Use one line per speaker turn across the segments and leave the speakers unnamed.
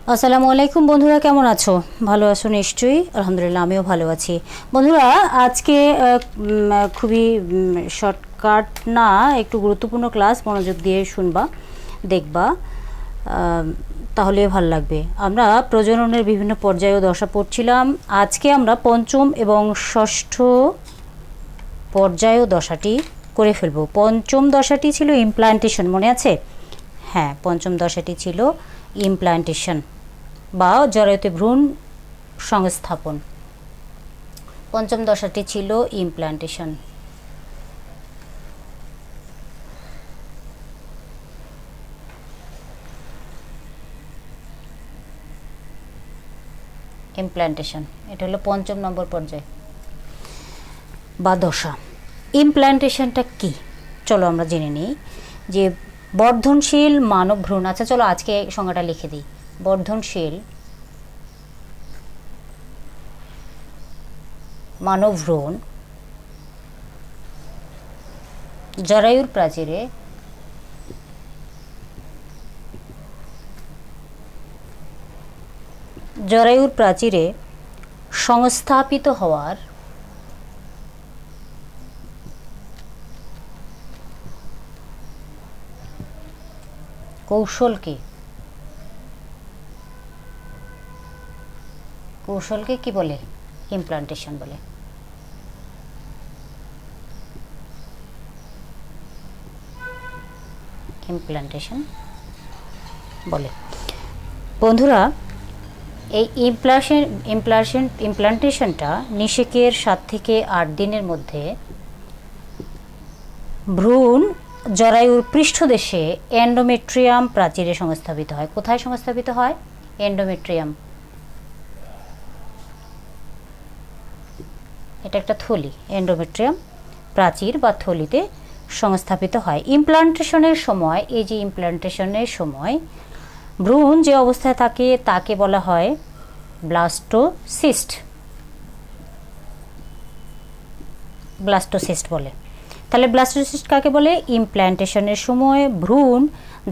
আসসালামু আলাইকুম বন্ধুরা, কেমন আছো? ভালো আছো নিশ্চয়ই। আলহামদুলিল্লাহ, আমিও ভালো আছি। বন্ধুরা, আজকে খুবই শর্টকাট না, একটু গুরুত্বপূর্ণ ক্লাস, মনোযোগ দিয়ে শুনবা, দেখবা, তাহলে ভালো লাগবে। আমরা প্রজননের বিভিন্ন পর্যায় ও দশা পড়ছিলাম। আজকে আমরা পঞ্চম এবং ষষ্ঠ পর্যায় ও দশাটি করে ফেলব। পঞ্চম দশাটি ছিল ইমপ্লান্টেশন, মনে আছে? হ্যাঁ, পঞ্চম দশাটি ছিল ইমপ্লান্টেশন বা জরায়ুতে ভ্রূণ সংস্থাপন। পঞ্চম দশাটি ছিল ইমপ্লান্টেশন। ইমপ্লান্টেশন এটা হলো পঞ্চম নম্বর পর্যায় বা দশা। ইমপ্লান্টেশনটা কি চলো আমরা জেনে নিই। যে বর্ধনশীল মানব ভ্রূণ, আচ্ছা চলো আজকে সংজ্ঞাটা লিখে দিই। বর্ধনশীল মানব ভ্রূণ জরায়ুর প্রাচীরে সংস্থাপিত হওয়ার কৌশলকে কি বলে? ইমপ্লান্টেশন বলে। ইমপ্লান্টেশন বলে। বন্ধুরা, এই ইমপ্লান্টেশনটা নিষেকের 7 থেকে 8 দিনের মধ্যে ভ্রূণ জরায়ুর পৃষ্ঠদেশে এন্ডোমেট্রিয়াম প্রাচীরে সংস্থাপিত হয়। কোথায় সংস্থাপিত হয়? এন্ডোমেট্রিয়াম। এটা একটা থলি, এন্ডোমেট্রিয়াম প্রাচীর বা থলিতে সংস্থাপিত হয়। ইমপ্লান্টেশনের সময়, এই যে ইমপ্লান্টেশনের সময় ভ্রূণ যে অবস্থায় থাকে তাকে বলা হয় ব্লাস্টোসিস্ট বলে। তাহলে ব্লাস্টোসিস্ট কাকে বলে? ইমপ্লান্টেশনের সময় ভ্রূণ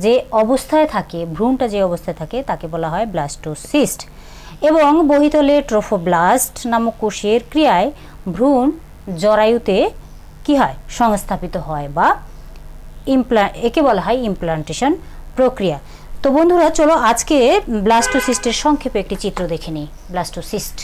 যে অবস্থায় থাকে, ভ্রূণটা যে অবস্থায় থাকে তাকে বলা হয় ব্লাস্টোসিস্ট। এবং বহিতলে ট্রোফোব্লাস্ট নামক কোষের ক্রিয়ায় ভ্রূণ জরায়ুতে কি হয়? সংস্থাপিত হয় বা একে বলা হয় ইমপ্লান্টেশন প্রক্রিয়া। তো বন্ধুরা, চলো আজকে ব্লাস্টোসিস্টের সংক্ষেপে একটি চিত্র দেখে নিই। ব্লাস্টোসিস্ট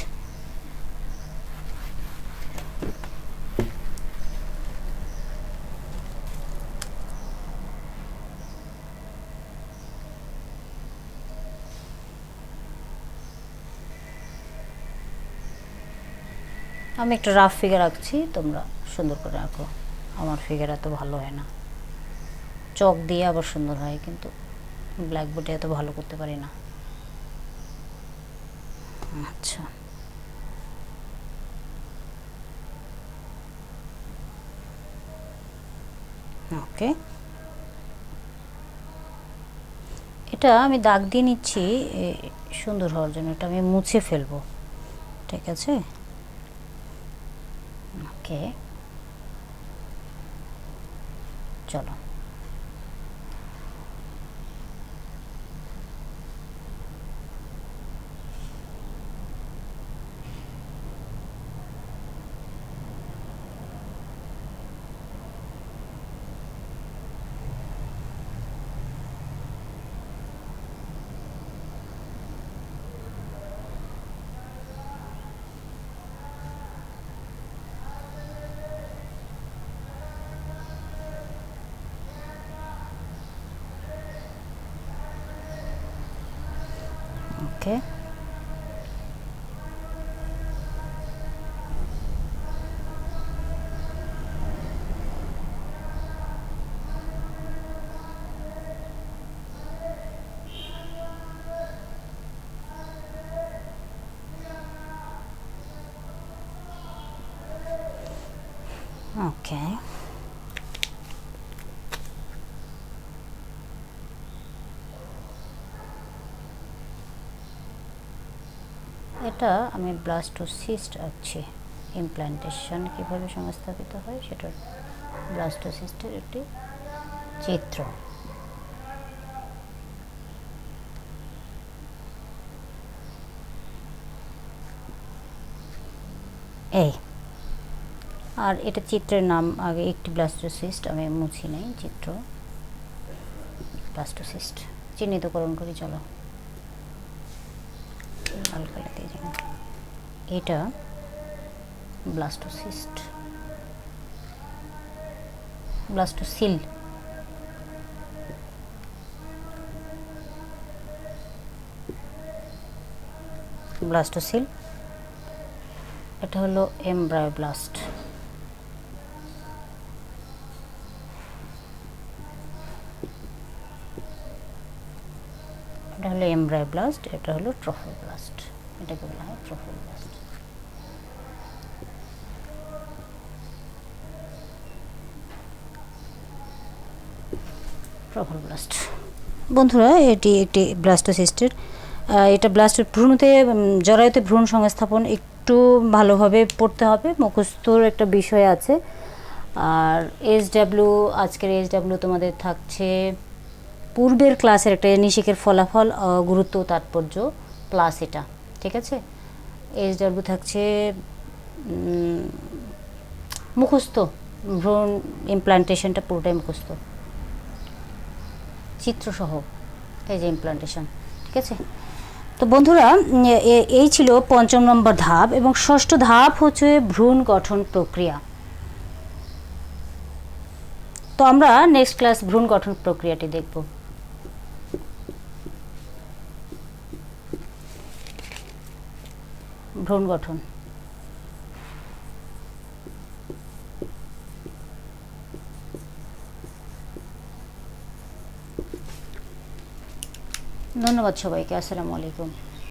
আমি একটা রাফ ফিগার আঁকছি, তোমরা সুন্দর করে আঁকো। আমার ফিগার এত ভালো হয় না, চক দিয়ে আবার সুন্দর হয়, কিন্তু ব্ল্যাকবোর্ডে এত ভালো করতে পারি না। আচ্ছা, ওকে, এটা আমি দাগ দিয়ে নিচ্ছি সুন্দর হওয়ার জন্য। এটা আমি মুছে ফেলবো, ঠিক আছে? ওকে, চলো। ওকে, ওকে, এটা আমি ব্লাস্টোসিস্ট আঁকছি। ইমপ্লান্টেশন কীভাবে সংস্থাপিত হয় সেটার ব্লাস্টোসিস্টের একটি চিত্র। এই। আর এটা চিত্রের নাম আগে একটি ব্লাস্টোসিস্ট, আমি মুছি নাই, চিত্র ব্লাস্টোসিস্ট চিহ্নিতকরণ করি। চলো লাল কালি দিয়ে যাবো। এটা ব্লাস্টোসিস্ট, ব্লাস্টোসিল, ব্লাস্টোসিল। এটা হলো এমব্রায়োব্লাস্ট। এটা হলো এমব্রায়োব্লাস্ট, এটা হলো ট্রফোব্লাস্ট, এটাকে বলা হয় ট্রফোব্লাস্ট। ট্রফোব্লাস্ট বন্ধুরা, এটি একটি ব্লাস্টোসিস্টের, এটা ব্লাস্টের ভ্রূণতে জরায়ুতে ভ্রূণ সংস্থাপন একটু ভালোভাবে পড়তে হবে, মুখস্থর একটা বিষয় আছে। আর এসডব্লিউ, আজকের এসডব্লিউ তোমাদের থাকছে পূর্বের ক্লাসের একটা নিষেকের ফলাফল, গুরুত্ব, তাৎপর্য প্লাস এটা, ঠিক আছে। এসডব্লিউ থাকছে মুখস্থ, ভ্রূণ ইমপ্লান্টেশনটা পুরোটাই মুখস্থ, চিত্রসহ, এই যে ইমপ্লান্টেশন, ঠিক আছে। তো বন্ধুরা, এই ছিল ৫ম নম্বর ধাপ, এবং ষষ্ঠ ধাপ হচ্ছে ভ্রূণ গঠন প্রক্রিয়া। তো আমরা নেক্সট ক্লাস ভ্রূণ গঠন প্রক্রিয়াটি দেখব। ভ্রূণ গঠন। ধন্যবাদ সবাইকে, আসসালামু আলাইকুম।